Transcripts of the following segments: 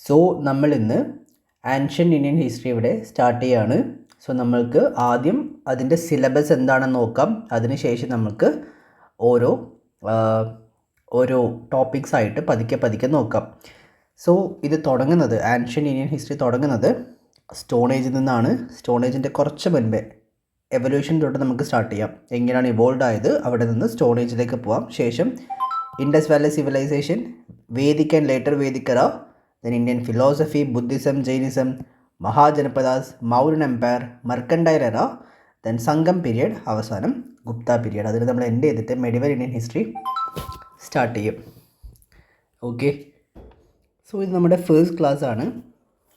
So നമ്മൾ ഇന്ന് ancient Indian history ഇവിടെ സ്റ്റാർട്ട് ചെയ്യാണ്. സോ നമ്മൾക്ക് ആദ്യം അതിൻ്റെ സിലബസ് എന്താണെന്ന് നോക്കാം. അതിനുശേഷം നമുക്ക് ഓരോ ഓരോ ടോപ്പിക്സ് ആയിട്ട് പതുക്കെ നോക്കാം. സോ ഇത് തുടങ്ങുന്നത് ആൻഷ്യൻ ഇന്ത്യൻ ഹിസ്റ്ററി തുടങ്ങുന്നത് സ്റ്റോൺ ഏജിൽ നിന്നാണ്. സ്റ്റോൺ ഏജിൻ്റെ കുറച്ച് മുൻപേ എവല്യൂഷൻ തൊട്ട് നമുക്ക് സ്റ്റാർട്ട് ചെയ്യാം. എങ്ങനെയാണ് ഇവോൾവ് ആയത് അവിടെ നിന്ന് സ്റ്റോൺ ഏജിലേക്ക് പോവാം. ശേഷം Indus valley civilization, Vedic and later Vedic era, then Indian philosophy, Buddhism, Jainism, Mahajanapadas, Mauryan Empire, Mercantile era, then Sangam period, അവസാനം ഗുപ്ത പീരിയഡ്. അതിൽ നമ്മൾ എൻഡ് ചെയ്തിട്ട് മെഡിവൽ ഇന്ത്യൻ ഹിസ്റ്ററി സ്റ്റാർട്ട് ചെയ്യും. ഓക്കെ, സോ ഇത് നമ്മുടെ ഫസ്റ്റ് ക്ലാസ് ആണ്.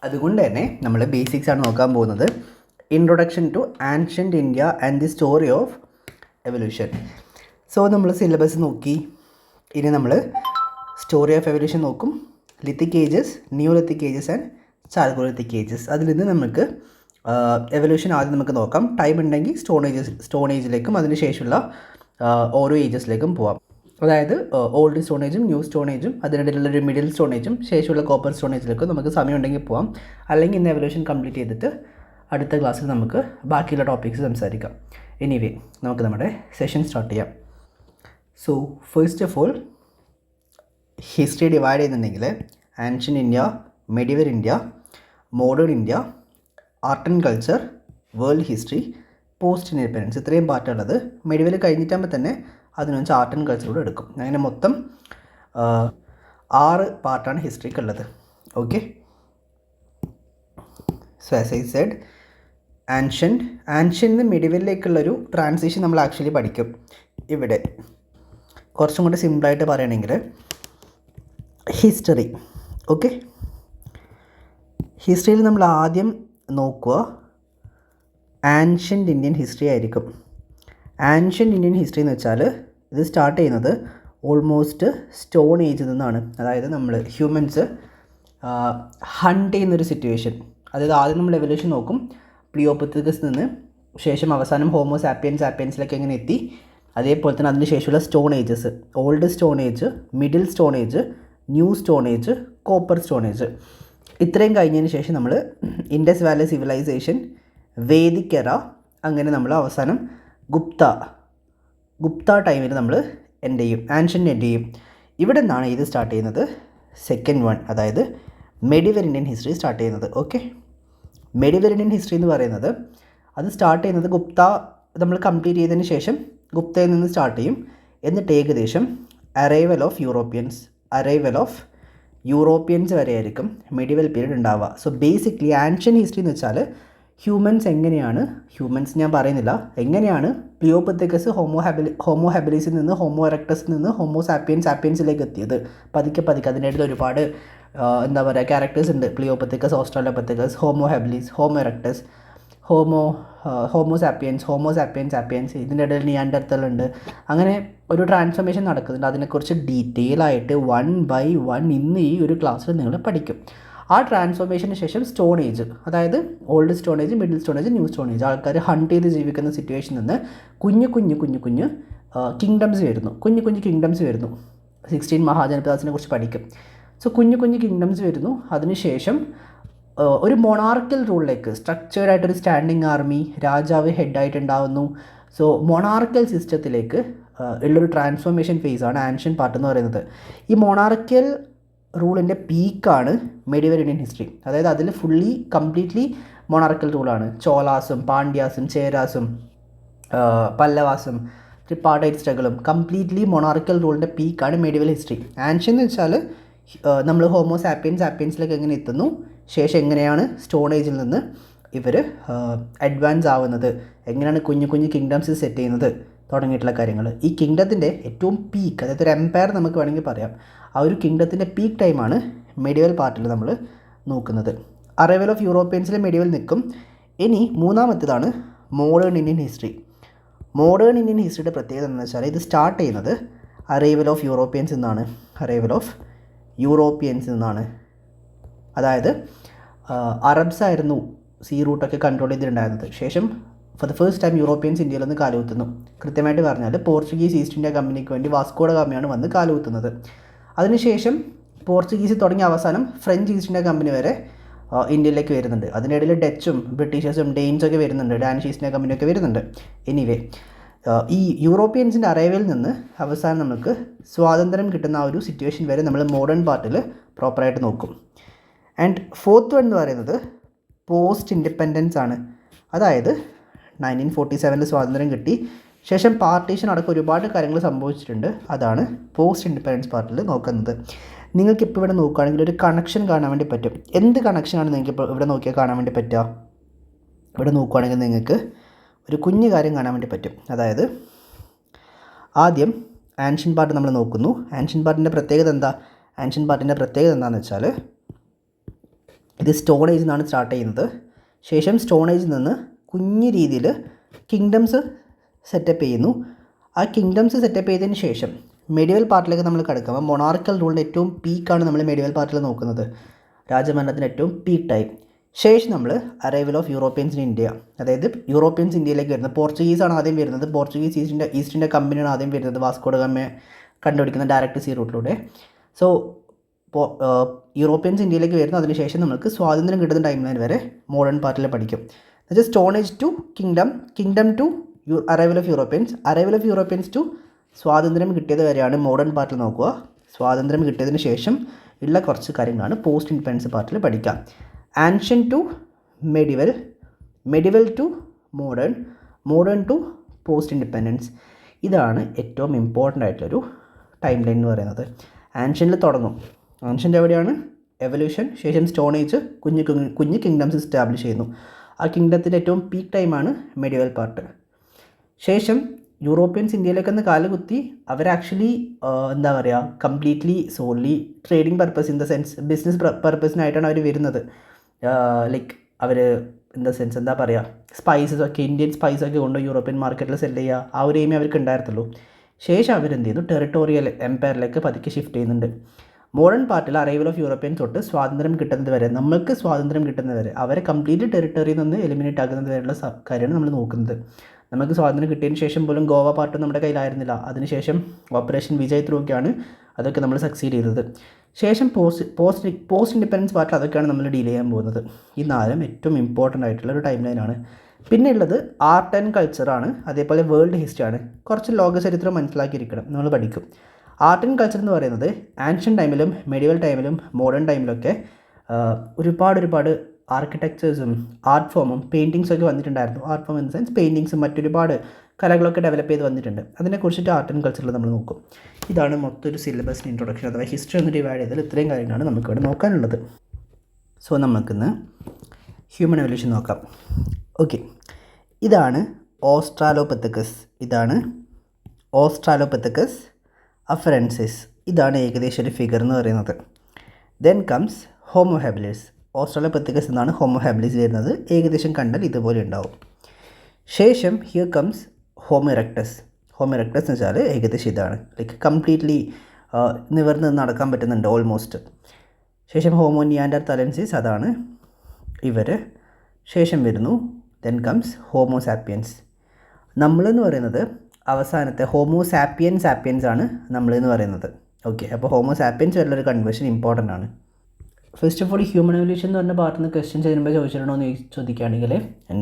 അതുകൊണ്ട് തന്നെ നമ്മൾ ബേസിക്സ് ആണ് നോക്കാൻ പോകുന്നത്. Introduction to ancient India and the story of evolution. So നമ്മൾ സിലബസ് നോക്കി. ഇനി നമ്മൾ സ്റ്റോറി ഓഫ് എവല്യൂഷൻ നോക്കും. Lithic ages, neolithic ages and chalcolithic ages. അതിൽ നിന്ന് നമുക്ക് എവല്യൂഷൻ ആദ്യം നമുക്ക് നോക്കാം. ടൈം ഉണ്ടെങ്കിൽ സ്റ്റോൺ ഏജിലേക്കും അതിനുശേഷമുള്ള ഓരോ ഏജസിലേക്കും പോവാം. അതായത് ഓൾഡ് സ്റ്റോൺ ഏജും ന്യൂ സ്റ്റോൺ ഏജും അതിനിടയിലുള്ള ഒരു മിഡിൽ സ്റ്റോൺ ഏജും ശേഷമുള്ള കോപ്പർ സ്റ്റോൺ ഏജിലേക്കും നമുക്ക് സമയം ഉണ്ടെങ്കിൽ പോവാം. അല്ലെങ്കിൽ ഇന്ന് എവല്യൂഷൻ കംപ്ലീറ്റ് ചെയ്തിട്ട് അടുത്ത ക്ലാസ്സിൽ നമുക്ക് ബാക്കിയുള്ള ടോപ്പിക്സ് സംസാരിക്കാം. എനിവേ, നമുക്ക് നമ്മുടെ സെഷൻ സ്റ്റാർട്ട് ചെയ്യാം. So first of all, history divide ചെയ്യുന്നുണ്ടെങ്കിൽ ancient India, medieval India, modern India, art and culture, world history, post independence, ഇത്രയും പാർട്ടുള്ളത്. മെഡിവൽ കഴിഞ്ഞിട്ടാകുമ്പോൾ തന്നെ അതിനനുസരിച്ച് ആർട്ട് ആൻഡ് കൾച്ചറോട് എടുക്കും. അങ്ങനെ മൊത്തം 6 പാർട്ടാണ് ഹിസ്റ്ററിക്കുള്ളത്. Okay, so as I said, ancient മെഡിവലിലേക്കുള്ളൊരു ട്രാൻസിഷൻ നമ്മൾ ആക്ച്വലി പഠിക്കും. ഇവിടെ കുറച്ചും കൂടി സിമ്പിളായിട്ട് പറയുകയാണെങ്കിൽ ഹിസ്റ്ററി. ഓക്കെ, ഹിസ്റ്ററിയിൽ നമ്മൾ ആദ്യം നോക്കുക ആൻഷ്യൻ്റ് ഇന്ത്യൻ ഹിസ്റ്ററി ആയിരിക്കും. ആൻഷ്യൻ്റ് ഇന്ത്യൻ ഹിസ്റ്ററി എന്ന് വെച്ചാൽ ഇത് സ്റ്റാർട്ട് ചെയ്യുന്നത് ഓൾമോസ്റ്റ് സ്റ്റോൺ ഏജിൽ നിന്നാണ്. അതായത് നമ്മൾ ഹ്യൂമൻസ് ഹണ്ട് ചെയ്യുന്നൊരു സിറ്റുവേഷൻ. അതായത് ആദ്യം നമ്മൾ എവല്യൂഷൻ നോക്കും, പ്ലിയോപെത്തിക്കസ് നിന്ന് ശേഷം അവസാനം ഹോമോ സാപ്പിയൻസിലേക്ക് എങ്ങനെ എത്തി. അതേപോലെ തന്നെ അതിന് ശേഷമുള്ള stone ages, old stone age, middle stone age, new stone age, copper stone age. ഇത്രയും കഴിഞ്ഞതിന് ശേഷം നമ്മൾ ഇൻഡസ് വാലി സിവിലൈസേഷൻ, വേദിക് എറ, അങ്ങനെ നമ്മൾ അവസാനം ഗുപ്ത ടൈമിൽ നമ്മൾ എൻഡ് ചെയ്യും, ആൻഷ്യൻ്റ് എൻഡ് ചെയ്യും. ഇവിടെ നിന്നാണ് ഇത് സ്റ്റാർട്ട് ചെയ്യുന്നത്, സെക്കൻഡ് വൺ, അതായത് മെഡിവൽ ഇന്ത്യൻ ഹിസ്റ്ററി സ്റ്റാർട്ട് ചെയ്യുന്നത്. ഓക്കെ, മെഡിവൽ ഇന്ത്യൻ ഹിസ്റ്ററി എന്ന് പറയുന്നത് അത് സ്റ്റാർട്ട് ചെയ്യുന്നത് ഗുപ്ത നമ്മൾ കംപ്ലീറ്റ് ചെയ്തതിന് ശേഷം ഗുപ്തയിൽ നിന്ന് സ്റ്റാർട്ട് ചെയ്യും. എന്നിട്ട് ഏകദേശം അറൈവൽ ഓഫ് യൂറോപ്യൻസ് വരെ ആയിരിക്കും മെഡിവൽ പീരീഡ് ഉണ്ടാവുക. സോ ബേസിക്കലി ആൻഷ്യൻ ഹിസ്റ്ററി എന്ന് വെച്ചാൽ ഹ്യൂമൻസ് ഞാൻ പറയുന്നില്ല, എങ്ങനെയാണ് പ്ലിയോപെത്തിക്കസ് ഹോമോ ഹാബിലിസിൽ നിന്ന് ഹോമോ എറക്ടസിൽ നിന്ന് ഹോമോ സാപ്പിയൻസിലേക്ക് എത്തിയത്. പതുക്കെ അതിൻ്റെ ഇടയിൽ ഒരുപാട് എന്താ പറയുക ക്യാരക്ടേഴ്സ് ഉണ്ട്. Pliopithecus, Australopithecus, Homo habilis, Homo erectus, Homo sapiens, ഇതിൻ്റെ ഇടയിൽ നിയാൻഡർത്തൽ ഉണ്ട്. അങ്ങനെ ഒരു ട്രാൻസ്ഫോർമേഷൻ നടക്കുന്നുണ്ട്. അതിനെക്കുറിച്ച് ഡീറ്റെയിൽ ആയിട്ട് 1 by 1 ഇന്ന് ഈ ഒരു ക്ലാസ്സിൽ നിങ്ങൾ പഠിക്കും. ആ ട്രാൻസ്ഫോർമേഷന് ശേഷം സ്റ്റോൺ ഏജ്, അതായത് old stone age, middle stone age, new stone age, ആൾക്കാർ ഹണ്ട് ചെയ്ത് ജീവിക്കുന്ന സിറ്റുവേഷനിൽ നിന്ന് കുഞ്ഞു കിങ്ഡംസ് വരുന്നു. 16 മഹാജനപദാസിനെ കുറിച്ച് പഠിക്കും. സോ കുഞ്ഞു കിങ്ഡംസ് വരുന്നു. അതിനുശേഷം ഒരു മൊണാർക്കൽ റൂളിലേക്ക്, സ്ട്രക്ചേർഡ് ആയിട്ടൊരു സ്റ്റാൻഡിങ് ആർമി, രാജാവ് ഹെഡായിട്ടുണ്ടാവുന്നു. സോ മൊണാർക്കൽ സിസ്റ്റത്തിലേക്ക് ഉള്ളൊരു ട്രാൻസ്ഫോർമേഷൻ ഫേസാണ് ആൻഷ്യൻ പാർട്ട് എന്ന് പറയുന്നത്. ഈ മൊണാർക്കൽ റൂളിൻ്റെ പീക്കാണ് മെഡിവൽ ഇന്ത്യൻ ഹിസ്റ്ററി. അതായത് അതിൽ കംപ്ലീറ്റ്ലി മൊണാർക്കൽ റൂളാണ്. ചോളാസും പാണ്ഡ്യാസും ചേരാസും പല്ലവാസും ട്രിപ്പാർട്ടൈറ്റ് സ്ട്രഗിളും കംപ്ലീറ്റ്ലി മൊണാർക്കൽ റൂളിൻ്റെ പീക്കാണ് മെഡിവൽ ഹിസ്റ്ററി. ആൻഷ്യൻ എന്ന് വെച്ചാൽ നമ്മൾ ഹോമോ സാപ്പിയൻസിലേക്ക് എങ്ങനെ എത്തുന്നു, ശേഷം എങ്ങനെയാണ് സ്റ്റോൺ ഏജിൽ നിന്ന് ഇവർ അഡ്വാൻസ് ആവുന്നത്, എങ്ങനെയാണ് കുഞ്ഞു കിങ്ഡംസ് സെറ്റ് ചെയ്യുന്നത് തുടങ്ങിയിട്ടുള്ള കാര്യങ്ങൾ. ഈ കിങ്ഡത്തിൻ്റെ ഏറ്റവും പീക്ക്, അതായത് ഒരു എംപയർ നമുക്ക് വേണമെങ്കിൽ പറയാം, ആ ഒരു കിങ്ഡത്തിൻ്റെ പീക്ക് ടൈമാണ് മെഡിവൽ പാർട്ടിൽ നമ്മൾ നോക്കുന്നത്. അറൈവൽ ഓഫ് യൂറോപ്യൻസിൽ മെഡിവൽ നിൽക്കും. ഇനി മൂന്നാമത്തേതാണ് modern Indian history. Modern Indian ഹിസ്റ്ററിയുടെ പ്രത്യേകത എന്ന് വെച്ചാൽ ഇത് സ്റ്റാർട്ട് ചെയ്യുന്നത് അറൈവൽ ഓഫ് യൂറോപ്യൻസ് നിന്നാണ്. അതായത് അറബ്സ് ആയിരുന്നു സീ റൂട്ടൊക്കെ കൺട്രോൾ ചെയ്തിട്ടുണ്ടായിരുന്നത്. ശേഷം for the first time Europeans ഇന്ത്യയിൽ നിന്ന് കാലുകുത്തുന്നു. കൃത്യമായിട്ട് പറഞ്ഞാൽ പോർച്ചുഗീസ് ഈസ്റ്റ് ഇന്ത്യ കമ്പനിക്ക് വേണ്ടി വാസ്കോഡ ഗാമയാണ് വന്ന് കാലുകുത്തുന്നത്. അതിനുശേഷം പോർച്ചുഗീസ് തുടങ്ങിയ അവസാനം ഫ്രഞ്ച് ഈസ്റ്റ് ഇന്ത്യ കമ്പനി വരെ ഇന്ത്യയിലേക്ക് വരുന്നുണ്ട്. അതിനിടയിൽ ഡച്ചും ബ്രിട്ടീഷേഴ്സും ഡെയിൻസൊക്കെ വരുന്നുണ്ട്, ഡാനിഷ് ഈസ്റ്റ് ഇന്ത്യ കമ്പനിയൊക്കെ വരുന്നുണ്ട്. എനിവേ ഈ യൂറോപ്യൻസിൻ്റെ അറൈവലിൽ നിന്ന് അവസാനം നമുക്ക് സ്വാതന്ത്ര്യം കിട്ടുന്ന ആ ഒരു സിറ്റുവേഷൻ വരെ നമ്മൾ മോഡേൺ പാർട്ടിൽ പ്രോപ്പറായിട്ട് നോക്കും. ആൻഡ് ഫോർത്ത് വൺ എന്ന് പറയുന്നത് പോസ്റ്റ് ഇൻഡിപെൻഡൻസ് ആണ്. അതായത് 1947 സ്വാതന്ത്ര്യം കിട്ടി, ശേഷം പാർട്ടീഷൻ അടക്കം ഒരുപാട് കാര്യങ്ങൾ സംഭവിച്ചിട്ടുണ്ട്. അതാണ് പോസ്റ്റ് ഇൻഡിപെൻഡൻസ് പാർട്ടിൽ നോക്കുന്നത്. നിങ്ങൾക്കിപ്പോൾ ഇവിടെ നോക്കുകയാണെങ്കിൽ ഒരു കണക്ഷൻ കാണാൻ വേണ്ടി പറ്റും. എന്ത് കണക്ഷനാണ് നിങ്ങൾക്ക് ഇപ്പോൾ ഇവിടെ നോക്കിയാൽ കാണാൻ വേണ്ടി പറ്റുക? ഇവിടെ നോക്കുകയാണെങ്കിൽ നിങ്ങൾക്ക് ഒരു കുഞ്ഞു കാര്യം കാണാൻ വേണ്ടി പറ്റും. അതായത് ആദ്യം ആൻഷ്യൻ പാർട്ട് നമ്മൾ നോക്കുന്നു. ആൻഷ്യൻ പാർട്ടിൻ്റെ പ്രത്യേകത എന്താ? ആൻഷ്യൻ പാർട്ടിൻ്റെ പ്രത്യേകത എന്താണെന്ന് വെച്ചാൽ ഇത് സ്റ്റോൺ ഏജിൽ നിന്നാണ് സ്റ്റാർട്ട് ചെയ്യുന്നത്. ശേഷം സ്റ്റോൺ ഏജിൽ നിന്ന് കുഞ്ഞു രീതിയിൽ കിങ്ഡംസ് സെറ്റപ്പ് ചെയ്യുന്നു. ആ കിങ്ഡംസ് സെറ്റപ്പ് ചെയ്തതിന് ശേഷം മെഡിവൽ പാർട്ടിലേക്ക് നമ്മൾ കിടക്കുമ്പോൾ മൊണാർക്കൽ റൂളിൻ്റെ ഏറ്റവും പീക്കാണ് നമ്മൾ മെഡിവൽ പാർട്ടിൽ നോക്കുന്നത്, രാജഭരണത്തിൻ്റെ ഏറ്റവും പീക്ക് ടൈം. ശേഷം നമ്മൾ arrival of Europeans in India, അതായത് യൂറോപ്യൻസ് ഇന്ത്യയിലേക്ക് വരുന്നത്. പോർച്ചുഗീസാണ് ആദ്യം വരുന്നത്. പോർച്ചുഗീസ് ഈസ്റ്റ് ഇന്ത്യ കമ്പനിയാണ് ആദ്യം വരുന്നത്, വാസ്കോ ഡ ഗാമയെ കണ്ടുപിടിക്കുന്ന ഡയറക്റ്റ് സീ റൂട്ടിലൂടെ. സോ യൂറോപ്യൻസ് ഇന്ത്യയിലേക്ക് വരുന്നു. അതിനുശേഷം നമുക്ക് സ്വാതന്ത്ര്യം കിട്ടുന്ന ടൈം ലൈൻ വരെ മോഡേൺ പാർട്ടിൽ പഠിക്കും. എന്നുവെച്ചാൽ stone age to kingdom, kingdom to arrival of Europeans, arrival of Europeans to സ്വാതന്ത്ര്യം കിട്ടിയത് വരെയാണ് മോഡേൺ പാർട്ടിൽ നോക്കുക. സ്വാതന്ത്ര്യം കിട്ടിയതിന് ശേഷം ഉള്ള കുറച്ച് കാര്യങ്ങളാണ് പോസ്റ്റ് ഇൻഡിപെൻഡൻസ് പാർട്ടിൽ പഠിക്കുക. Ancient to medieval, medieval to modern, modern to post independence. ഇതാണ് ഏറ്റവും ഇമ്പോർട്ടൻ്റ് ആയിട്ടുള്ളൊരു ടൈം ലൈൻ എന്ന് പറയുന്നത്. ആൻഷ്യനിൽ തുടങ്ങും. ആൻഷ്യൻ്റെ എവിടെയാണ് എവല്യൂഷൻ, ശേഷം സ്റ്റോൺ ഏജ്, കുഞ്ഞ് കിങ്ഡംസ് എസ്റ്റാബ്ലിഷ് ചെയ്യുന്നു. ആ കിങ്ഡത്തിൻ്റെ ഏറ്റവും പീക്ക് ടൈമാണ് മെഡിവൽ പാർട്ട്. ശേഷം യൂറോപ്യൻസ് ഇന്ത്യയിലേക്കൊന്ന് കാലുകുത്തി അവർ ആക്ച്വലി എന്താ പറയുക, completely solely trading purpose, in the sense business പർപ്പസിനായിട്ടാണ് അവർ വരുന്നത്. ലൈക്ക് അവർ ഇൻ ദ സെൻസ് എന്താ പറയുക, സ്പൈസസൊക്കെ, ഇന്ത്യൻ സ്പൈസൊക്കെ കൊണ്ട് യൂറോപ്യൻ മാർക്കറ്റിൽ സെല് ചെയ്യുക, ആ ഒരു എയിമേ അവർക്ക് ഉണ്ടായിരുന്നുള്ളൂ. ശേഷം അവരെന്ത് ചെയ്യുന്നു, ടെറിട്ടോറിയൽ എംപയറിലേക്ക് പതുക്കെ ഷിഫ്റ്റ് ചെയ്യുന്നുണ്ട്. മോഡേൺ പാർട്ടിൽ അറൈവൽ ഓഫ് യൂറോപ്യൻ തൊട്ട് സ്വാതന്ത്ര്യം കിട്ടുന്നത് വരെ, നമ്മൾക്ക് സ്വാതന്ത്ര്യം കിട്ടുന്നത് വരെ, അവരെ കംപ്ലീറ്റ് ടെറിട്ടറിയിൽ നിന്ന് എലിമിനേറ്റ് ആകുന്നത് വരെയുള്ള കാര്യമാണ് നമ്മൾ നോക്കുന്നത്. നമുക്ക് സ്വാതന്ത്ര്യം കിട്ടിയതിന് ശേഷം പോലും ഗോവ പാർട്ട് നമ്മുടെ കയ്യിലായിരുന്നില്ല. അതിനുശേഷം ഓപ്പറേഷൻ വിജയ് ത്രൂ ഒക്കെയാണ് അതൊക്കെ നമ്മൾ സക്സീഡ് ചെയ്തത്. ശേഷം പോസ്റ്റ് ഇൻഡിപെൻഡൻസ് പാർട്ടിൽ അതൊക്കെയാണ് നമ്മൾ ഡീൽ ചെയ്യാൻ പോകുന്നത്. ഈ നാലും ഏറ്റവും ഇമ്പോർട്ടൻ്റ് ആയിട്ടുള്ള ഒരു ടൈം ലൈനാണ്. പിന്നെ ഉള്ളത് ആർട്ട് ആൻഡ് കൾച്ചറാണ്, അതേപോലെ വേൾഡ് ഹിസ്റ്ററിയാണ്. കുറച്ച് ലോക ചരിത്രം മനസ്സിലാക്കിയിരിക്കണം, നമ്മൾ പഠിക്കും. ആർട്ട് ആൻഡ് കൾച്ചർ എന്ന് പറയുന്നത് ആൻഷ്യൻ ടൈമിലും മെഡിവൽ ടൈമിലും മോഡേൺ ടൈമിലൊക്കെ ഒരുപാട് ആർക്കിടെക്ചേഴ്സും ആർട്ട് ഫോമും പെയിൻറ്റിങ്സൊക്കെ വന്നിട്ടുണ്ടായിരുന്നു. Art form in the sense പെയിൻറ്റിങ്സും മറ്റൊരുപാട് കലകളൊക്കെ ഡെവലപ്പ് ചെയ്ത് വന്നിട്ടുണ്ട്. അതിനെക്കുറിച്ചിട്ട് ആർട്ട് ആൻഡ് കൾച്ചറിൽ നമ്മൾ നോക്കും. ഇതാണ് മൊത്തം ഒരു സിലബസിന് ഇൻട്രൊഡക്ഷൻ അഥവാ ഹിസ്റ്ററി ഒന്ന് ഡിവൈഡ് ചെയ്താൽ ഇത്രയും കാര്യങ്ങളാണ് നമുക്കിവിടെ നോക്കാനുള്ളത്. സോ നമുക്കിന്ന് ഹ്യൂമൻ എവല്യൂഷൻ നോക്കാം. ഓക്കെ, ഇതാണ് ഓസ്ട്രാലോപിത്തക്കസ്, ഇതാണ് ഓസ്ട്രാലോപിത്തക്കസ് അഫറൻസിസ്. ഇതാണ് ഏകദേശം ഒരു ഫിഗർ എന്ന് പറയുന്നത്. Then comes Homo habilis. Australopithecus എന്നാണ് ഹോമോ ഹാബിലിസ് വരുന്നത്. ഏകദേശം കണ്ടാൽ ഇതുപോലെ ഉണ്ടാവും. ശേഷം here comes Homo erectus. Homo erectus എന്ന് വെച്ചാൽ ഏകദേശം ഇതാണ്, ലൈക്ക് കംപ്ലീറ്റ്ലി നിവർന്ന് നടക്കാൻ പറ്റുന്നുണ്ട് ഓൾമോസ്റ്റ്. ശേഷം ഹോമോ നിയാൻഡർതലൻസിസ്, അതാണ് ഇവർ. ശേഷം വരുന്നു ദെൻ കംസ് ഹോമോ സാപ്പിയൻസ്. നമ്മളെന്ന് പറയുന്നത് അവസാനത്തെ ഹോമോ സാപ്പിയൻസ് ആണ് നമ്മളെന്ന് പറയുന്നത്. ഓക്കെ, അപ്പോൾ ഹോമോ സാപ്പിയൻസ് വരുന്നൊരു കൺവേർഷൻ ഇമ്പോർട്ടൻ്റ് ആണ്. First of all, human evolution എന്ന് പറഞ്ഞ പാർട്ടിൽ നിന്ന് ക്വസ്റ്റ്യൻസ് ചെയ്യുമ്പോൾ ചോദിച്ചിട്ടുണ്ടോ എന്ന് ചോദിക്കുകയാണെങ്കിൽ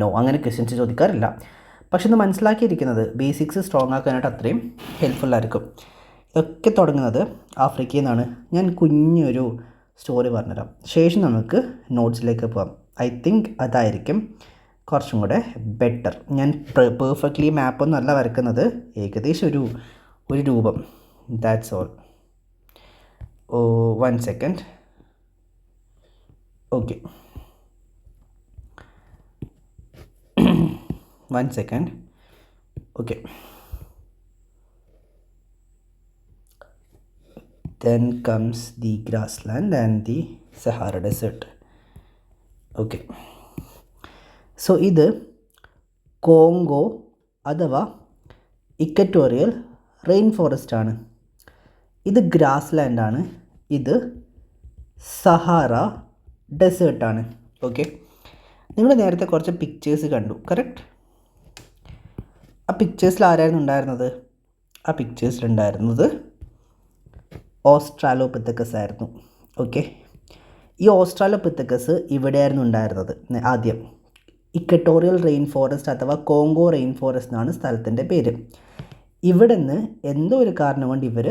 നോ, അങ്ങനെ ക്വസ്റ്റ്യൻസ് ചോദിക്കാറില്ല. പക്ഷെ ഒന്ന് മനസ്സിലാക്കിയിരിക്കുന്നത് ബേസിക്സ് സ്ട്രോങ് ആക്കാനായിട്ട് അത്രയും ഹെൽപ്ഫുള്ളായിരിക്കും. ഇതൊക്കെ തുടങ്ങുന്നത് ആഫ്രിക്കയിൽ നിന്നാണ്. ഞാൻ കുഞ്ഞൊരു സ്റ്റോറി പറഞ്ഞുതരാം, ശേഷം നമുക്ക് നോട്ട്സിലേക്ക് പോകാം. ഐ തിങ്ക് അതായിരിക്കും കുറച്ചും കൂടെ ബെറ്റർ. ഞാൻ പെർഫെക്റ്റ്ലി മാപ്പൊന്നും അല്ല വരക്കുന്നത്, ഏകദേശം ഒരു രൂപം. That's all. 1 second. Okay, 1 second. Okay, then comes the grassland and the Sahara Desert. Okay, so ഇത് കോങ്കോ അഥവാ ഇക്വറ്റോറിയൽ റെയിൻ ഫോറസ്റ്റ് ആണ്. ഇത് ഗ്രാസ്ലാൻഡാണ്. ഇത് സഹാറ ഡെസേർട്ടാണ്. ഓക്കെ, നിങ്ങൾ നേരത്തെ കുറച്ച് പിക്ചേഴ്സ് കണ്ടു, കറക്റ്റ്? ആ പിക്ചേഴ്സിൽ ആരായിരുന്നു ഉണ്ടായിരുന്നത്? ആ പിക്ചേഴ്സിലുണ്ടായിരുന്നത് ഓസ്ട്രാലോപിത്തക്കസ് ആയിരുന്നു. ഓക്കെ. ഈ ഓസ്ട്രാലോപിത്തക്കസ് ഇവിടെയായിരുന്നു ഉണ്ടായിരുന്നത് ആദ്യം. ഇക്വട്ടോറിയൽ റെയിൻ ഫോറസ്റ്റ് അഥവാ കോങ്കോ റെയിൻ ഫോറസ്റ്റ് എന്നാണ് സ്ഥലത്തിൻ്റെ പേര്. ഇവിടെ നിന്ന് എന്തോ ഒരു കാരണം കൊണ്ട് ഇവർ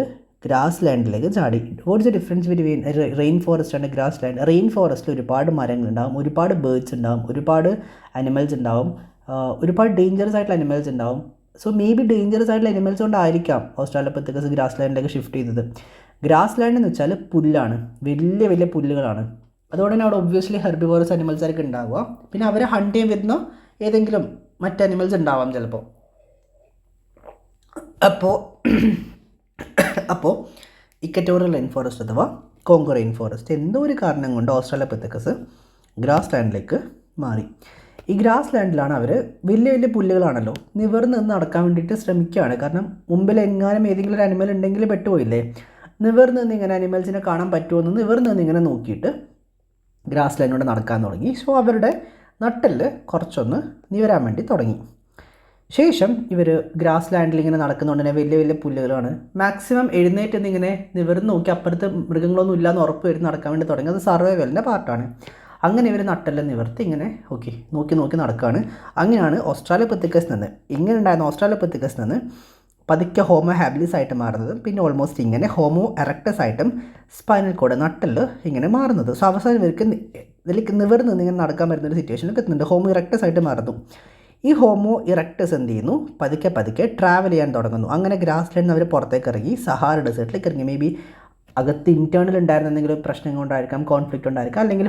ഗ്രാസ് ലാൻഡിലേക്ക് ചാടി. What's the difference between rainforest and grassland? Rain ഫോറസ്റ്റിൽ ഒരുപാട് മരങ്ങളുണ്ടാവും, ഒരുപാട് ബേർഡ്സ് ഉണ്ടാവും, ഒരുപാട് അനിമൽസ് ഉണ്ടാവും, ഒരുപാട് ഡേഞ്ചറസ് ആയിട്ടുള്ള അനിമൽസ് ഉണ്ടാവും. സോ മേ ബി ഡേഞ്ചറസ് ആയിട്ടുള്ള അനിമൽസ് കൊണ്ടായിരിക്കാം ഓസ്ട്രാലോപിത്തക്കസ് ഗ്രാസ് ലാൻഡിലേക്ക് ഷിഫ്റ്റ് ചെയ്തത്. ഗ്രാസ് ലാൻഡ് എന്ന് വെച്ചാൽ പുല്ലാണ്, വലിയ വലിയ പുല്ലുകളാണ്. അതുകൊണ്ട് തന്നെ അവിടെ ഒബ്വിയസ്ലി ഹെർബിവോറസ് അനിമൽസ് ആയിരിക്കും ഉണ്ടാവുക. പിന്നെ അവരെ ഹണ്ട് ചെയ്യാൻ വരുന്ന ഏതെങ്കിലും മറ്റ് അനിമൽസ് ഉണ്ടാവാം ചിലപ്പോൾ. അപ്പോൾ ഇക്വട്ടോറിയൽ റെയിൻ ഫോറസ്റ്റ് അഥവാ കോങ്കോ റെയിൻ ഫോറസ്റ്റ് എന്തോ ഒരു കാരണം കൊണ്ട് ഓസ്ട്രാലോപിത്തക്കസ് ഗ്രാസ് ലാൻഡിലേക്ക് മാറി. ഈ ഗ്രാസ് ലാൻഡിലാണ് അവർ വലിയ വലിയ പുല്ലുകളാണല്ലോ, നിവർന്ന് നിന്ന് നടക്കാൻ വേണ്ടിയിട്ട് ശ്രമിക്കുകയാണ്. കാരണം മുമ്പിൽ എങ്ങാനും ഏതെങ്കിലും ഒരു അനിമൽ ഉണ്ടെങ്കിൽ പെട്ടുപോയില്ലേ. നിവർന്ന് നിന്ന് ഇങ്ങനെ അനിമൽസിനെ കാണാൻ പറ്റുമോ നിവർന്ന് നിന്ന് ഇങ്ങനെ നോക്കിയിട്ട് ഗ്രാസ് ലാൻഡിലൂടെ നടക്കാൻ തുടങ്ങി. സോ അവരുടെ നട്ടെല്ല് കുറച്ചൊന്ന് നിവരാൻ വേണ്ടി തുടങ്ങി. ശേഷം ഇവർ ഗ്രാസ് ലാൻഡിൽ ഇങ്ങനെ നടക്കുന്നതുകൊണ്ട് തന്നെ വലിയ വലിയ പുല്ലുകളാണ്. മാക്സിമം എഴുന്നേറ്റ് ഇങ്ങനെ നിവർന്ന് നോക്കി അപ്പുറത്ത് മൃഗങ്ങളൊന്നും ഇല്ലയെന്ന് ഉറപ്പ് വരുന്ന നടക്കാൻ വേണ്ടി തുടങ്ങി. അത് സർവൈവലിൻ്റെ പാർട്ടാണ്. അങ്ങനെ ഇവർ നട്ടെല്ലാം നിവർത്തി ഇങ്ങനെ നോക്കി നടക്കുകയാണ്. അങ്ങനെയാണ് ഓസ്ട്രാലോപിത്തക്കസ് നിന്ന് ഇങ്ങനെ ഉണ്ടായിരുന്ന ഓസ്ട്രാലോപിത്തക്കസ് നിന്ന് പതുക്കെ ഹോമോ ഹാബിലിസ് ആയിട്ട് മാറുന്നത്. പിന്നെ ഓൾമോസ്റ്റ് ഇങ്ങനെ ഹോമോ എറക്ടസ് ആയിട്ടും സ്പൈനൽ കോഡ് നട്ടെല്ല് ഇങ്ങനെ മാറുന്നത്. സോ അവസാനം ഇവർക്ക് ഇതിലേക്ക് നിവർന്ന് ഇങ്ങനെ നടക്കാൻ വരുന്നൊരു സിറ്റുവേഷനിൽ എത്തുന്നുണ്ട്. ഹോമോ ഇറക്ടസ് ആയിട്ട് മാറുന്നു. ഈ ഹോമോ ഇറക്ടസ് എന്ത് ചെയ്യുന്നു, പതുക്കെ ട്രാവൽ ചെയ്യാൻ തുടങ്ങുന്നു. അങ്ങനെ ഗ്രാസ് ലാൻഡിൽ നിന്ന് അവർ പുറത്തേക്ക് ഇറങ്ങി സഹാറ ഡെസേർട്ടിലേക്ക് ഇറങ്ങി. മേ ബി അകത്ത് ഇൻറ്റേർണൽ ഉണ്ടായിരുന്ന എന്തെങ്കിലും പ്രശ്നം കൊണ്ടായിരിക്കാം, കോൺഫ്ലിക്റ്റ് ഉണ്ടായിരിക്കാം, അല്ലെങ്കിൽ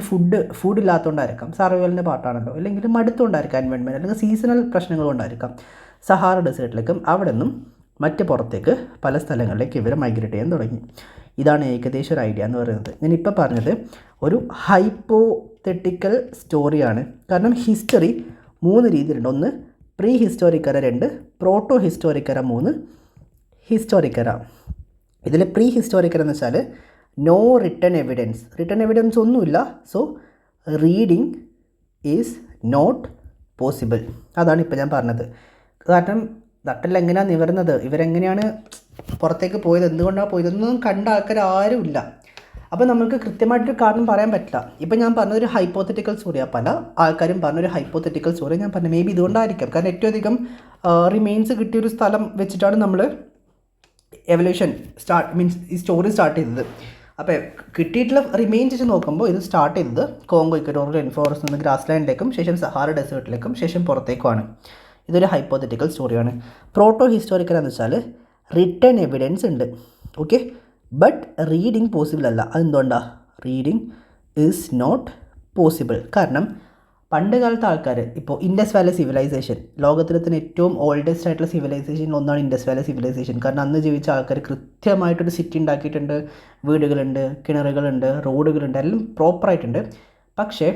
ഫുഡ് ഇല്ലാത്തതുകൊണ്ടായിരിക്കാം, സർവൈവലിൻ്റെ പാർട്ടാണല്ലോ, അല്ലെങ്കിൽ മടുത്തുകൊണ്ടായിരിക്കാം എൻവയോൺമെൻറ്റ്, അല്ലെങ്കിൽ സീസണൽ പ്രശ്നങ്ങൾ കൊണ്ടായിരിക്കാം സഹാറ ഡെസേർട്ടിലേക്കും അവിടെ നിന്നും മറ്റ് പുറത്തേക്ക് പല സ്ഥലങ്ങളിലേക്ക് ഇവർ മൈഗ്രേറ്റ് ചെയ്യാൻ തുടങ്ങി. ഇതാണ് ഏകദേശം ഒരു ഐഡിയ എന്ന് പറയുന്നത്. ഞാനിപ്പോൾ പറഞ്ഞത് ഒരു ഹൈപ്പോതെറ്റിക്കൽ സ്റ്റോറിയാണ്. കാരണം ഹിസ്റ്ററി 3 രീതിയിലുണ്ട്. 1 പ്രീ ഹിസ്റ്റോറിക് എറ, 2 പ്രോട്ടോ ഹിസ്റ്റോറിക് എറ, 3 ഹിസ്റ്റോറിക് എറ. ഇതിൽ പ്രീ ഹിസ്റ്റോറിക് എറ എന്ന് വെച്ചാൽ നോ റിട്ടൺ എവിഡൻസ് ഒന്നുമില്ല. So reading is not possible. അതാണ് ഇപ്പോൾ ഞാൻ പറഞ്ഞത്. കാരണം നട്ടെല്ലാം എങ്ങനെയാണ് നിവർന്നത്, ഇവരെങ്ങനെയാണ് പുറത്തേക്ക് പോയത്, എന്തുകൊണ്ടാണ് പോയത് എന്നൊന്നും കണ്ട ആൾക്കാർ ആരുമില്ല. അപ്പോൾ നമുക്ക് കൃത്യമായിട്ടൊരു കാരണം പറയാൻ പറ്റില്ല. ഇപ്പം ഞാൻ പറഞ്ഞൊരു ഹൈപ്പോത്തറ്റിക്കൽ സ്റ്റോറിയാണ്. പല ആൾക്കാരും പറഞ്ഞൊരു ഹൈപ്പോത്തറ്റിക്കൽ സ്റ്റോറി ഞാൻ പറഞ്ഞു. മേ ബി ഇതുകൊണ്ടായിരിക്കാം. കാരണം ഏറ്റവും അധികം റിമെയിൻസ് കിട്ടിയൊരു സ്ഥലം വെച്ചിട്ടാണ് നമ്മൾ എവല്യൂഷൻ ഈ സ്റ്റോറി സ്റ്റാർട്ട് ചെയ്തത്. അപ്പോൾ കിട്ടിയിട്ടുള്ള റിമെയിൻസ് വെച്ച് നോക്കുമ്പോൾ ഇത് സ്റ്റാർട്ട് ചെയ്തത് കോങ്കോ ഇക്വട്ടോറിയൽ റെയിൻ ഫോറസ്റ്റ് നിന്ന് ഗ്രാസ് ലാൻഡിലേക്കും ശേഷം സഹാറ ഡെസേർട്ടിലേക്കും ശേഷം പുറത്തേക്കുമാണ്. ഇതൊരു ഹൈപ്പോത്തറ്റിക്കൽ സ്റ്റോറിയാണ്. പ്രോട്ടോ ഹിസ്റ്റോറിക്കൽ എന്ന് വെച്ചാൽ റിട്ടേൺ എവിഡൻസ് ഉണ്ട്, ഓക്കെ, ബട്ട് റീഡിങ് പോസിബിൾ അല്ല. അതെന്തുകൊണ്ടാണ്? Reading is not possible. കാരണം പണ്ട് കാലത്തെ ആൾക്കാർ, ഇപ്പോൾ ഇൻഡസ് വാലി സിവിലൈസേഷൻ ലോകത്തിലെ തന്നെ ഏറ്റവും ഓൾഡസ്റ്റ് ആയിട്ടുള്ള സിവിലൈസേഷൻ ഒന്നാണ് ഇൻഡസ് വാലി സിവിലൈസേഷൻ. കാരണം അന്ന് ജീവിച്ച ആൾക്കാർ കൃത്യമായിട്ടൊരു സിറ്റി ഉണ്ടാക്കിയിട്ടുണ്ട്, വീടുകളുണ്ട്, കിണറുകളുണ്ട്, റോഡുകളുണ്ട്, എല്ലാം പ്രോപ്പറായിട്ടുണ്ട്. പക്ഷേ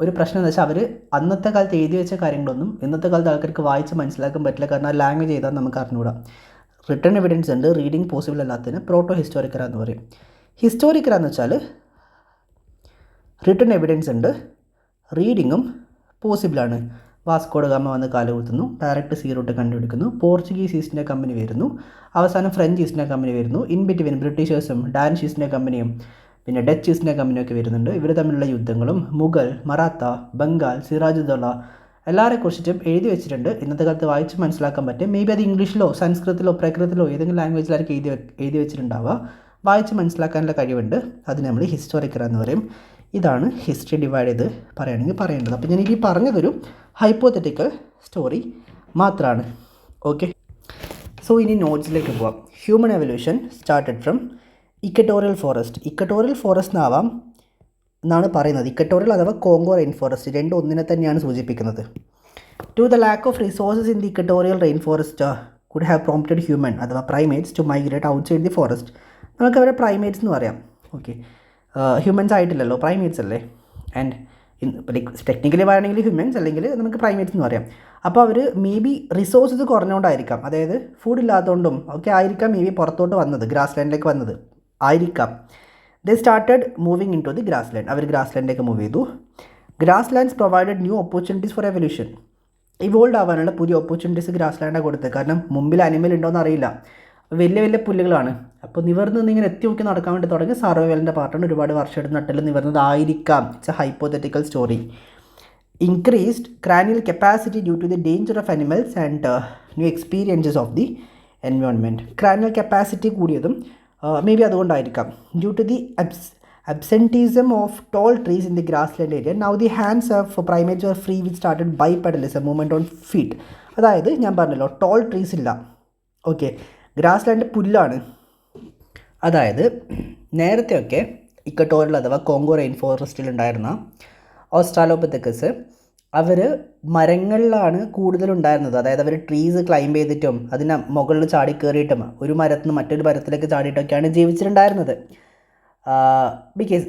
ഒരു പ്രശ്നം എന്ന് വെച്ചാൽ അവർ അന്നത്തെ കാലത്ത് എഴുതി വെച്ച കാര്യങ്ങളൊന്നും ഇന്നത്തെ കാലത്ത് ആൾക്കാർക്ക് വായിച്ച് മനസ്സിലാക്കാൻ പറ്റില്ല. കാരണം ആ ലാംഗ്വേജ് ചെയ്താൽ നമുക്ക് അറിഞ്ഞുകൂടാ. റിട്ടേൺ എവിഡൻസ് ഉണ്ട്, റീഡിങ് പോസിബിൾ അല്ലാത്തതിന് പ്രോട്ടോ ഹിസ്റ്റോറിക്കൽ എന്ന് പറയും. ഹിസ്റ്റോറിക്കൽ എന്ന് വെച്ചാൽ റിട്ടേൺ എവിഡൻസ് ഉണ്ട്, റീഡിങ്ങും പോസിബിളാണ്. വാസ്കോ ഡ ഗാമ വന്ന് കാലുകുത്തുന്നു, ഡയറക്റ്റ് സീ റൂട്ട് കണ്ടുപിടിക്കുന്നു, പോർച്ചുഗീസ് ഈസ്റ്റ് ഇന്ത്യ കമ്പനി വരുന്നു, അവസാനം ഫ്രഞ്ച് ഈസ്റ്റ് ഇന്ത്യ കമ്പനി വരുന്നു, ഇൻ ബിറ്റ്വീൻ ബ്രിട്ടീഷേഴ്സും ഡാനിഷ് ഈസ്റ്റ് ഇന്ത്യ കമ്പനിയും പിന്നെ ഡച്ച് ഈസ്റ്റ് ഇന്ത്യ കമ്പനിയൊക്കെ വരുന്നുണ്ട്. ഇവർ തമ്മിലുള്ള യുദ്ധങ്ങളും മുഗൾ, മറാത്ത, ബംഗാൾ, സിറാജുദ്ദൗള എല്ലാവരെ കുറിച്ചിട്ടും എഴുതി വെച്ചിട്ടുണ്ട്. ഇന്നത്തെ കാലത്ത് വായിച്ച് മനസ്സിലാക്കാൻ പറ്റും. മേ ബി അത് ഇംഗ്ലീഷിലോ സംസ്കൃതത്തിലോ പ്രാകൃതത്തിലോ ഏതെങ്കിലും ലാംഗ്വേജിലായിരിക്കും എഴുതി വെച്ചിട്ടുണ്ടാവുക. വായിച്ച് മനസ്സിലാക്കാനുള്ള കഴിവുണ്ട്. അതിന് നമ്മൾ ഹിസ്റ്റോറിക്കൽ എന്ന് പറയും. ഇതാണ് ഹിസ്റ്ററി ഡിവൈഡ് ചെയ്ത് പറയുകയാണെങ്കിൽ പറയേണ്ടത്. അപ്പോൾ ഞാൻ ഈ പറഞ്ഞതൊരു ഹൈപ്പോത്തറ്റിക്കൽ സ്റ്റോറി മാത്രമാണ്. ഓക്കെ, സോ ഇനി നോട്ട്സിലേക്ക് പോവാം. Human evolution started from equatorial forest എന്നാവാം എന്നാണ് പറയുന്നത്. ഇക്വട്ടോറിയൽ അഥവാ കോങ്കോ റെയിൻ ഫോറസ്റ്റ് രണ്ടും ഒന്നിനെ തന്നെയാണ് സൂചിപ്പിക്കുന്നത്. To the lack of resources in the equatorial rain forest could have prompted human അഥവാ primates to migrate outside the forest. നമുക്ക് അവരെ പ്രൈമേറ്റ്സ് എന്ന് പറയാം. ഓക്കെ, ഹ്യൂമൻസ് ആയിട്ടില്ലല്ലോ, പ്രൈമേറ്റ്സ് അല്ലേ. ആൻഡ് ടെക്നിക്കലി പറയുകയാണെങ്കിൽ ഹ്യൂമൻസ്, അല്ലെങ്കിൽ നമുക്ക് പ്രൈമേറ്റ്സ് എന്ന് പറയാം. അപ്പോൾ അവർ മേ ബി റിസോഴ്സസ് കുറഞ്ഞുകൊണ്ടായിരിക്കാം, അതായത് ഫുഡ് ഇല്ലാത്തതുകൊണ്ടും ഒക്കെ ആയിരിക്കാം മേ ബി പുറത്തോട്ട് വന്നത്, ഗ്രാസ് ലാൻഡിലേക്ക് വന്നത് ആയിരിക്കാം. They started moving into the grassland. അവർ ഗ്രാസ് ലാൻഡിലേക്ക് മൂവ് ചെയ്തു. Grasslands provided new opportunities for evolution. Evolve ആവാനുള്ള പുതിയ ഓപ്പർച്യൂണിറ്റീസ് ഗ്രാസ് ലാൻഡാണ് കൊടുത്തത്. കാരണം മുമ്പിൽ അനിമൽ ഉണ്ടോയെന്ന് അറിയില്ല. വലിയ വലിയ പുല്ലുകളാണ്. അപ്പോൾ നിവർന്ന് നിന്നിങ്ങനെ എത്തി നോക്കി നടക്കാൻ വേണ്ടി തുടങ്ങി സർവൈവലിൻ്റെ പാർട്ടാണ്. ഒരുപാട് വർഷം എടുത്ത് നട്ടിൽ നിവർന്നതായിരിക്കാം. It's a hypothetical story. Increased cranial capacity due to the danger of animals and new experiences of the environment. Cranial capacity കൂടിയതും മേ ബി അതുകൊണ്ടായിരിക്കാം. Due to the absenteeism of tall trees in the grassland area, now the hands of primates were free which started bipedalism, movement on feet. അതായത് ഞാൻ പറഞ്ഞല്ലോ tall trees ഇല്ല. Okay, grassland പുല്ലാണ്. അതായത് നേരത്തെയൊക്കെ ഇക്കട്ടോറിൽ അഥവാ കോങ്കോ റെയിൻ ഫോറസ്റ്റിൽ ഉണ്ടായിരുന്ന ഓസ്ട്രാലോപിത്തക്കസ് അവർ മരങ്ങളിലാണ് കൂടുതലുണ്ടായിരുന്നത്. അതായത് അവർ ട്രീസ് ക്ലൈംബ് ചെയ്തിട്ടും അതിന് മുകളിൽ ചാടി കയറിയിട്ടും ഒരു മരത്തിൽ നിന്ന് മറ്റൊരു മരത്തിലേക്ക് ചാടിയിട്ടൊക്കെയാണ് ജീവിച്ചിട്ടുണ്ടായിരുന്നത്. Because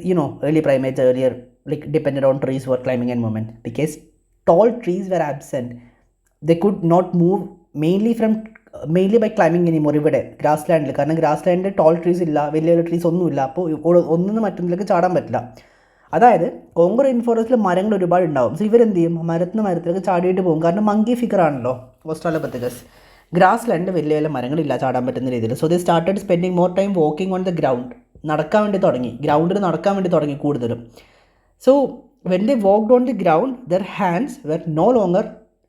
early primates earlier depended on trees for climbing and movement. Because tall trees were absent, they could not move mainly by climbing anymore. ഇവിടെ ഗ്രാസ്ലാൻഡിൽ, കാരണം ഗ്രാസ്ലാൻഡിൽ ടോൾ ട്രീസ് ഇല്ല, വലിയ വലിയ ട്രീസ് ഒന്നുമില്ല. അപ്പോൾ ഒന്നിന്ന് മറ്റൊന്നിലേക്ക് ചാടാൻ പറ്റില്ല. അതായത് കോങ്കോ റെയിൻ ഫോറസ്റ്റിൽ മരങ്ങൾ ഒരുപാട് ഉണ്ടാവും. സോ ഇവരെന്ത് ചെയ്യും, മരത്തിലേക്ക് ചാടിയിട്ട് പോകും. കാരണം മങ്കി ഫിഗർ ആണല്ലോ ഓസ്ട്രാലോപിത്തക്കസ്. ഗ്രാസ്ലാൻഡ് വലിയ വലിയ മരങ്ങളില്ല ചാടാൻ പറ്റുന്ന രീതിയിൽ. So they started spending more time walking on the ground. നടക്കാൻ വേണ്ടി തുടങ്ങി, ഗ്രൗണ്ടിൽ നടക്കാൻ വേണ്ടി തുടങ്ങി കൂടുതലും. So when they walked on the ground their hands were no longer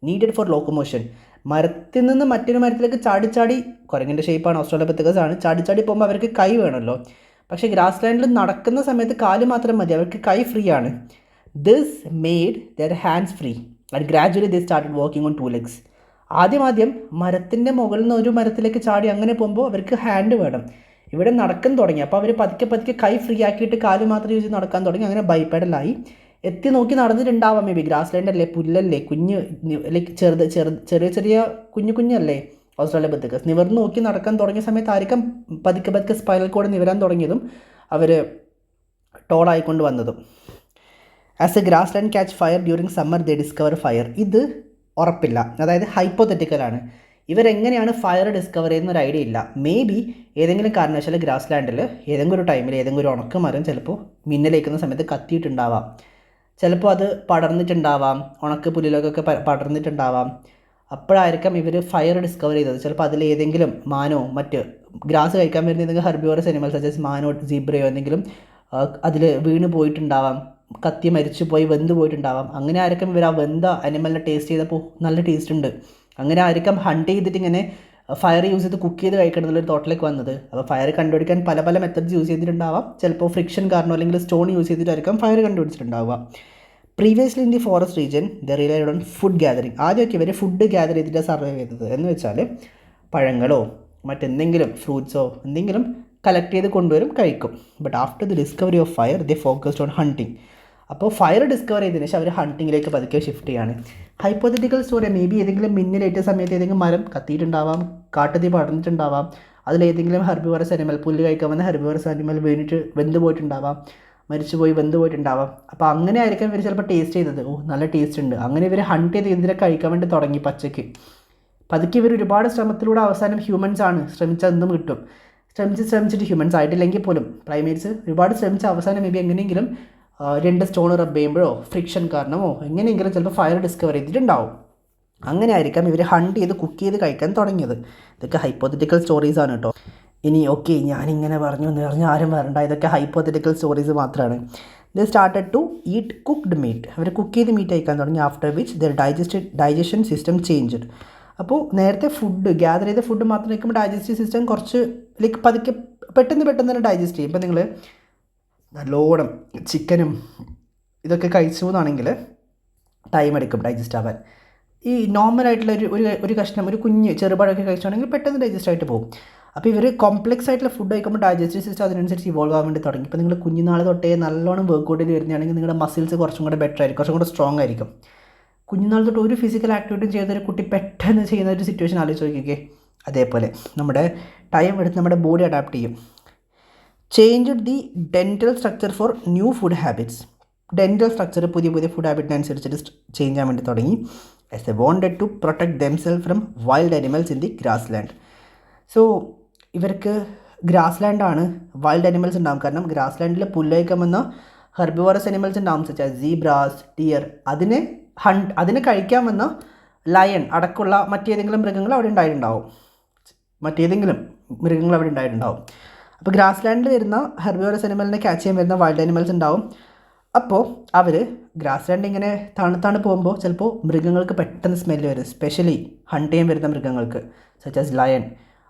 needed for locomotion. മരത്തിൽ നിന്ന് മറ്റൊരു മരത്തിലേക്ക് ചാടി കുരങ്ങിൻ്റെ ഷേപ്പാണ്, ഓസ്ട്രാലോപിത്തക്കസ് ആണ്, ചാടി പോകുമ്പോൾ അവർക്ക് കൈ വേണമല്ലോ. പക്ഷേ ഗ്രാസ്ലാൻഡിൽ നടക്കുന്ന സമയത്ത് കാല് മാത്രം മതി, അവർക്ക് കൈ ഫ്രീ ആണ്. This made there hands free and gradually they started walking on 2 legs. ആദ്യം മരത്തിൻ്റെ മുകളിൽ നിന്ന് ഒരു മരത്തിലേക്ക് ചാടി അങ്ങനെ പോകുമ്പോൾ അവർക്ക് ഹാൻഡ് വേണം. ഇവിടെ നടക്കാൻ തുടങ്ങി. അപ്പോൾ അവർ പതുക്കെ കൈ ഫ്രീ ആക്കിയിട്ട് കാല് മാത്രം യൂസ് ചെയ്ത് നടക്കാൻ തുടങ്ങി. അങ്ങനെ ബൈപ്പെഡലായി എത്തി നോക്കി നടന്നിട്ടുണ്ടാവാം. മേ ബി ഗ്രാസ്ലാൻഡ് അല്ലേ, പുല്ലല്ലേ, ലൈക്ക് ചെറിയ കുഞ്ഞല്ലേ ഓസ്ട്രാലോപിത്തക്കസ്. നിവർന്ന് നോക്കി നടക്കാൻ തുടങ്ങിയ സമയത്തായിരിക്കാം പതുക്കെ സ്പൈറൽ കൂടെ നിവരാൻ തുടങ്ങിയതും അവർ ടോളായിക്കൊണ്ട് വന്നതും. As A grassland catch fire during summer they discover fire. ഇത് ഉറപ്പില്ല, അതായത് ഹൈപ്പോത്തറ്റിക്കലാണ്. ഇവരെങ്ങനെയാണ് ഫയർ ഡിസ്കവർ ചെയ്യുന്നൊരു ഐഡിയ ഇല്ല. മേ ബി ഏതെങ്കിലും കാരണവശാൽ ഗ്രാസ്ലാൻഡിൽ ഏതെങ്കിലും ഒരു ടൈമിൽ ഏതെങ്കിലും ഒരു ഉണക്കമരം ചിലപ്പോൾ മിന്നലേക്കുന്ന സമയത്ത് കത്തിയിട്ടുണ്ടാവാം. ചിലപ്പോൾ അത് പടർന്നിട്ടുണ്ടാവാം, ഉണക്ക പുല്ലിലൊക്കെ പടർന്നിട്ടുണ്ടാവാം. അപ്പോഴായിരിക്കാം ഇവർ ഫയർ ഡിസ്കവർ ചെയ്തത്. ചിലപ്പോൾ അതിലേതെങ്കിലും മാനോ മറ്റ് ഗ്രാസ് കഴിക്കാൻ വരുന്ന ഏതെങ്കിലും ഹെർബിവോറസ് അനിമൽസ് സജസ് മാനോ സീബ്രയോ എന്തെങ്കിലും അതിൽ വീണ് പോയിട്ടുണ്ടാവാം, കത്തി മരിച്ചു പോയി വെന്ത് പോയിട്ടുണ്ടാവാം. അങ്ങനെ ആയിരിക്കും ഇവർ ആ വെന്ത അനിമലിനെ ടേസ്റ്റ് ചെയ്തപ്പോൾ നല്ല ടേസ്റ്റ് ഉണ്ട്, അങ്ങനെ ആയിരിക്കാം ഹണ്ട് ചെയ്തിട്ട് ഇങ്ങനെ ഫയർ യൂസ് ചെയ്ത് കുക്ക് ചെയ്ത് കഴിക്കണം എന്നുള്ളൊരു തോട്ടിലേക്ക് വന്നത്. അപ്പോൾ ഫയർ കണ്ടുപിടിക്കാൻ പല മെത്തഡ്സ് യൂസ് ചെയ്തിട്ടുണ്ടാവാം. ചിലപ്പോൾ ഫ്രിക്ഷൻ കാരണം അല്ലെങ്കിൽ സ്റ്റോൺ യൂസ് ചെയ്തിട്ടായിരിക്കാം ഫയർ കണ്ടുപിടിച്ചിട്ടുണ്ടാവുക. Previously in the forest region they relied on food gathering. ആദ്യമൊക്കെ ഇവർ ഫുഡ് ഗ്യാദർ ചെയ്തിട്ട് സർവൈവ് ചെയ്തത്. എന്ന് വെച്ചാൽ പഴങ്ങളോ മറ്റെന്തെങ്കിലും ഫ്രൂട്ട്സോ എന്തെങ്കിലും കളക്ട് ചെയ്ത് കൊണ്ടുവരും, കഴിക്കും. But after the discovery of fire they focused on hunting. അപ്പോൾ ഫയർ ഡിസ്കവർ ചെയ്തതിന് ശേഷം അവർ ഹണ്ടിങ്ങിലേക്ക് പതുക്കെ ഷിഫ്റ്റ് ചെയ്യാണ്. ഹൈപ്പോത്തറ്റിക്കൽ സ്റ്റോറി മേ ബി ഏതെങ്കിലും മിന്നലേറ്റ സമയത്ത് ഏതെങ്കിലും മരം കത്തിയിട്ടുണ്ടാവാം, കാട്ടുതീ പടർന്നിട്ടുണ്ടാവാം, അതിലേതെങ്കിലും ഹെർബിവോറസ് അനിമൽ, പുല്ല് കഴിക്കാൻ വന്ന ഹെർബിവോറസ് അനിമൽ വീണിട്ട് വെന്ത് പോയിട്ടുണ്ടാവാം, മരിച്ചുപോയി വെന്ത് പോയിട്ടുണ്ടാവാം. അപ്പോൾ അങ്ങനെ ആയിരിക്കും ഇവർ ചിലപ്പോൾ ടേസ്റ്റ് ചെയ്തത്. നല്ല ടേസ്റ്റ് ഉണ്ട്. അങ്ങനെ ഇവർ ഹണ്ട് ചെയ്ത് ഇതിനെ കഴിക്കാൻ വേണ്ടി തുടങ്ങി പച്ചയ്ക്ക്. പതുക്കെ ഇവർ ഒരുപാട് ശ്രമത്തിലൂടെ അവസാനം ഹ്യൂമൻസ് ആണ് ശ്രമിച്ചാൽ എന്തും കിട്ടും. ശ്രമിച്ചിട്ട് ഹ്യൂമൻസ് ആയിട്ടില്ലെങ്കിൽ പോലും പ്രൈമേറ്റ്സ് ഒരുപാട് ശ്രമിച്ച അവസാനം മേ ബി എങ്ങനെയെങ്കിലും 2 സ്റ്റോൺ റബ് ചെയ്യുമ്പോഴോ ഫ്രിക്ഷൻ കാരണമോ എങ്ങനെയെങ്കിലും ചിലപ്പോൾ ഫയർ ഡിസ്കവർ ചെയ്തിട്ടുണ്ടാവും. അങ്ങനെ ആയിരിക്കാം ഇവർ ഹണ്ട് ചെയ്ത് കുക്ക് ചെയ്ത് കഴിക്കാൻ തുടങ്ങിയത്. ഇതൊക്കെ ഹൈപ്പോത്തറ്റിക്കൽ സ്റ്റോറീസാണ് കേട്ടോ. ഇനി ഓക്കെ, ഞാനിങ്ങനെ പറഞ്ഞു എന്ന് പറഞ്ഞ് ആരും വരണ്ട, ഇതൊക്കെ ഹൈപ്പോത്തറ്റിക്കൽ സ്റ്റോറീസ് മാത്രമാണ്. They started to eat cooked meat. അവർ കുക്ക് ചെയ്ത് മീറ്റ് കഴിക്കാൻ തുടങ്ങി. After which their digestion system changed. അപ്പോൾ നേരത്തെ ഫുഡ് ഗ്യാദർ ചെയ്ത ഫുഡ് മാത്രം കഴിക്കുമ്പോൾ ഡൈജസ്റ്റീവ് സിസ്റ്റം കുറച്ച് ലൈക്ക് പതുക്കെ പെട്ടെന്ന് തന്നെ ഡൈജസ്റ്റ് ചെയ്യും. ഇപ്പോൾ നിങ്ങൾ നല്ലോണം ചിക്കനും ഇതൊക്കെ കഴിച്ചു എന്നാണെങ്കിൽ ടൈം എടുക്കും ഡൈജസ്റ്റ് ആവാൻ. ഈ നോർമലായിട്ടുള്ള ഒരു കഷ്ണം ഒരു കുഞ്ഞ് ചെറുപാടൊക്കെ കഴിച്ചാണെങ്കിൽ പെട്ടെന്ന് ഡൈജസ്റ്റ് ആയിട്ട് പോകും. അപ്പോൾ ഇവർ കോംപ്ലക്സ് ആയിട്ടുള്ള ഫുഡ് കഴിക്കുമ്പോൾ ഡൈജസ്റ്റീവ് സിസ്റ്റം അതിനനുസരിച്ച് ഇവോൾവ് ആവാൻ വേണ്ടി തുടങ്ങി. ഇപ്പോൾ നിങ്ങൾ കുഞ്ഞുനാൾ തൊട്ടേ നല്ലോണം വർക്കൗട്ട് ചെയ്ത് വരുന്നതാണെങ്കിൽ നിങ്ങളുടെ മസിൽസ് കുറച്ചും കൂടെ ബെറ്റർ ആയിരിക്കും, കുറച്ചും കൂടെ സ്ട്രോങ് ആയിരിക്കും. കുഞ്ഞുനാൾ തൊട്ട് ഒരു ഫിസിക്കൽ ആക്ടിവിറ്റിയും ചെയ്തൊരു കുട്ടി പെട്ടെന്ന് ചെയ്യുന്ന ഒരു സിറ്റുവേഷൻ ആലോചിച്ച് നോക്കിക്കേ. അതേപോലെ നമ്മുടെ ടൈം എടുത്ത് നമ്മുടെ ബോഡി അഡാപ്റ്റ് ചെയ്യും. Changed the dental structure for new food habits. Dental structure പുതിയ ഫുഡ് ഹാബിറ്റിനനുസരിച്ചിട്ട് ചേഞ്ച് ചെയ്യാൻ വേണ്ടി തുടങ്ങി. as they wanted to protect themselves from wild animals in the grassland. So ഇവർക്ക് ഗ്രാസ്ലാൻഡാണ് വൈൽഡ് അനിമൽസ് ഉണ്ടാകും. കാരണം ഗ്രാസ്ലാൻഡിൽ പുല്ല് വന്ന ഹെർബിവോറസ് അനിമൽസ് ഉണ്ടാകും, സച്ച് ആസ് സീബ്രാസ്, ഡിയർ. അതിനെ കഴിക്കാൻ വന്ന ലയൺ അടക്കമുള്ള മറ്റേതെങ്കിലും മൃഗങ്ങൾ അവിടെ ഉണ്ടായിട്ടുണ്ടാവും. മറ്റേതെങ്കിലും മൃഗങ്ങൾ അവിടെ ഉണ്ടായിട്ടുണ്ടാവും. അപ്പോൾ ഗ്രാസ് ലാൻഡിൽ വരുന്ന ഹെർബിവോറസ് അനിമലിനെ ക്യാച്ച് ചെയ്യാൻ വരുന്ന വൈൽഡ് അനിമൽസ് ഉണ്ടാവും. അപ്പോൾ അവർ ഗ്രാസ് ലാൻഡ് ഇങ്ങനെ തണുത്താണ് പോകുമ്പോൾ ചിലപ്പോൾ മൃഗങ്ങൾക്ക് പെട്ടെന്ന് സ്മെല്ല് വരും, സ്പെഷ്യലി ഹണ്ട് ചെയ്യാൻ വരുന്ന മൃഗങ്ങൾക്ക് സച്ച് ആസ് ലയൺ.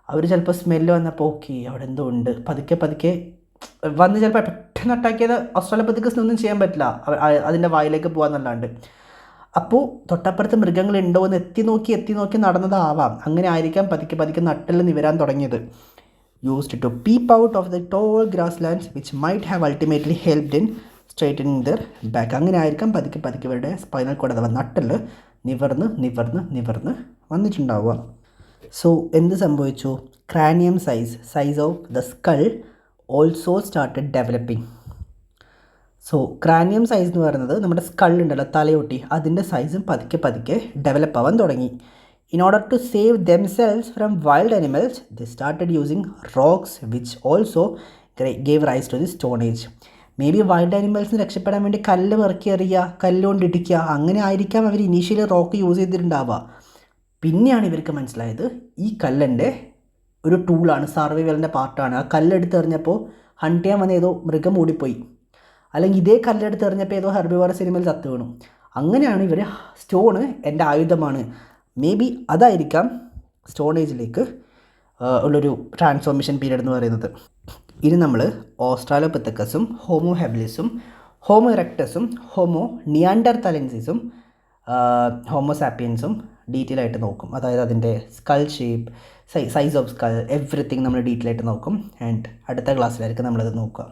അവർ ചിലപ്പോൾ സ്മെല്ല് വന്നപ്പോൾ ഓക്കെ അവിടെ എന്തോ ഉണ്ട്, പതുക്കെ പതുക്കെ വന്ന് ചിലപ്പോൾ പെട്ടെന്ന് അറ്റാക്ക് ചെയ്ത് ഓസ്ട്രലോപിത്തക്കസിന് ഒന്നും ചെയ്യാൻ പറ്റില്ല, അതിൻ്റെ വായിലേക്ക് പോകാമെന്നല്ലാണ്ട്. അപ്പോൾ തൊട്ടപ്പുറത്ത് മൃഗങ്ങളുണ്ടോ എന്ന് എത്തി നോക്കി നടന്നതാവാം. അങ്ങനെ ആയിരിക്കാം പതുക്കെ പതുക്കെ നട്ടിൽ നിവരാൻ തുടങ്ങിയത്. Used to peep out of the tall grasslands which might have ultimately helped in straightening their back. അങ്ങനെ ആയിരിക്കാം പതുക്കെ പതുക്കെ ഇവരുടെ സ്പൈനൽ കോഡ് അഥവാ നട്ടിൽ നിവർന്ന് വന്നിട്ടുണ്ടാവുക. സോ എന്ത് സംഭവിച്ചു? Cranium size of the skull also started developing. So cranium size എന്ന് പറയുന്നത് നമ്മുടെ സ്കൾ ഉണ്ടല്ലോ, തലയൊട്ടി, അതിൻ്റെ സൈസും പതുക്കെ ഡെവലപ്പ് ആവാൻ തുടങ്ങി. In order to save themselves from wild animals, they started using rocks which also gave rise to the Stone Age. May be wild ആനിമൽസിന് രക്ഷപ്പെടാൻ വേണ്ടി കല്ല് പെറുക്കി എറിയുക, കല്ലുകൊണ്ട് ഇടിക്കുക, അങ്ങനെ ആയിരിക്കാം അവർ ഇനീഷ്യലി റോക്ക് യൂസ് ചെയ്തിട്ടുണ്ടാവുക. പിന്നെയാണ് ഇവർക്ക് മനസ്സിലായത് ഈ കല്ലിൻ്റെ ഒരു ടൂളാണ്, സർവൈവലിൻ്റെ പാർട്ടാണ്. ആ കല്ലെടുത്ത് എറിഞ്ഞപ്പോൾ ഹണ്ട് ചെയ്യാൻ വന്ന ഏതോ മൃഗം ഓടിപ്പോയി, അല്ലെങ്കിൽ ഇതേ കല്ലെടുത്ത് എറിഞ്ഞപ്പോൾ ഏതോ ഹെർബിവോറസ് അനിമൽ ചത്തു വീണു. അങ്ങനെയാണ് ഇവർ സ്റ്റോണ് എൻ്റെ ആയുധമാണ്, മേ ബി അതായിരിക്കാം സ്റ്റോൺ ഏജിലേക്ക് ഉള്ളൊരു ട്രാൻസ്ഫോർമേഷൻ പീരീഡ് എന്ന് പറയുന്നത്. ഇനി നമ്മൾ ഓസ്ട്രാലോപിത്തക്കസും ഹോമോ ഹാബിലിസും ഹോമോ ഇറക്ടസും ഹോമോ നിയാൻഡർതലൻസിസും ഹോമോ സാപ്പിയൻസും ഡീറ്റെയിൽ ആയിട്ട് നോക്കും. അതായത് അതിൻ്റെ skull shape, size of skull, everything നമ്മൾ ഡീറ്റെയിൽ ആയിട്ട് നോക്കും. ആൻഡ് അടുത്ത ക്ലാസ്സിലായിരിക്കും നമ്മളത് നോക്കുക.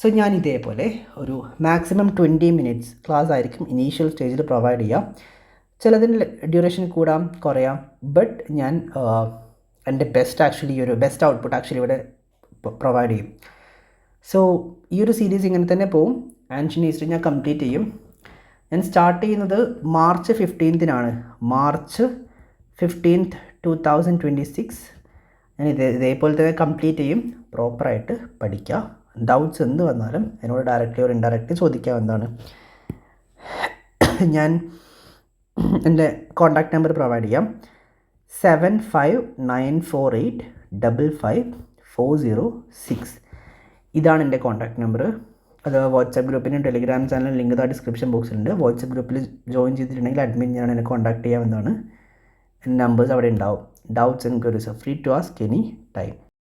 സോ ഞാൻ ഇതേപോലെ ഒരു മാക്സിമം 20 minutes ക്ലാസ് ആയിരിക്കും ഇനീഷ്യൽ സ്റ്റേജിൽ പ്രൊവൈഡ് ചെയ്യാം. ചിലതിന് ഡ്യൂറേഷൻ കൂടാം കുറയാം, ബട്ട് ഞാൻ എൻ്റെ ബെസ്റ്റ് ഔട്ട്പുട്ട് ആക്ച്വലി ഇവിടെ പ്രൊവൈഡ് ചെയ്യും. സോ ഈ ഒരു സീരീസ് ഇങ്ങനെ തന്നെ പോവും. ആൻഷ്യൻ്റ് ഹിസ്റ്ററി ഞാൻ കംപ്ലീറ്റ് ചെയ്യും. ഞാൻ സ്റ്റാർട്ട് ചെയ്യുന്നത് March 15th March 15th 2026. ഞാൻ ഇതേപോലെ തന്നെ കംപ്ലീറ്റ് ചെയ്യും. പ്രോപ്പറായിട്ട് പഠിക്കുക. ഡൗട്ട്സ് എന്ത് വന്നാലും എന്നോട് ഡയറക്റ്റ്ലി ഓർ ഇൻഡയറക്റ്റ്ലി ചോദിക്കാവുന്നതാണ്. ഞാൻ എൻ്റെ കോൺടാക്റ്റ് നമ്പർ പ്രൊവൈഡ് ചെയ്യാം. 7594855406. ഇതാണ് എൻ്റെ കോൺടാക്റ്റ് നമ്പർ. അത് വാട്സാപ്പ് ഗ്രൂപ്പിനും ടെലിഗ്രാം ചാനലും ലിങ്ക് ഡിസ്ക്രിപ്ഷൻ ബോക്സിലുണ്ട്. വാട്സാപ്പ് ഗ്രൂപ്പിൽ ജോയിൻ ചെയ്തിട്ടുണ്ടെങ്കിൽ അഡ്മിൻ ഞാൻ എന്നെ കോൺടാക്ട് ചെയ്യാവുന്നതാണ്. എൻ്റെ നമ്പേഴ്സ് അവിടെ ഉണ്ടാവും. Doubts enquiries free to ask any time.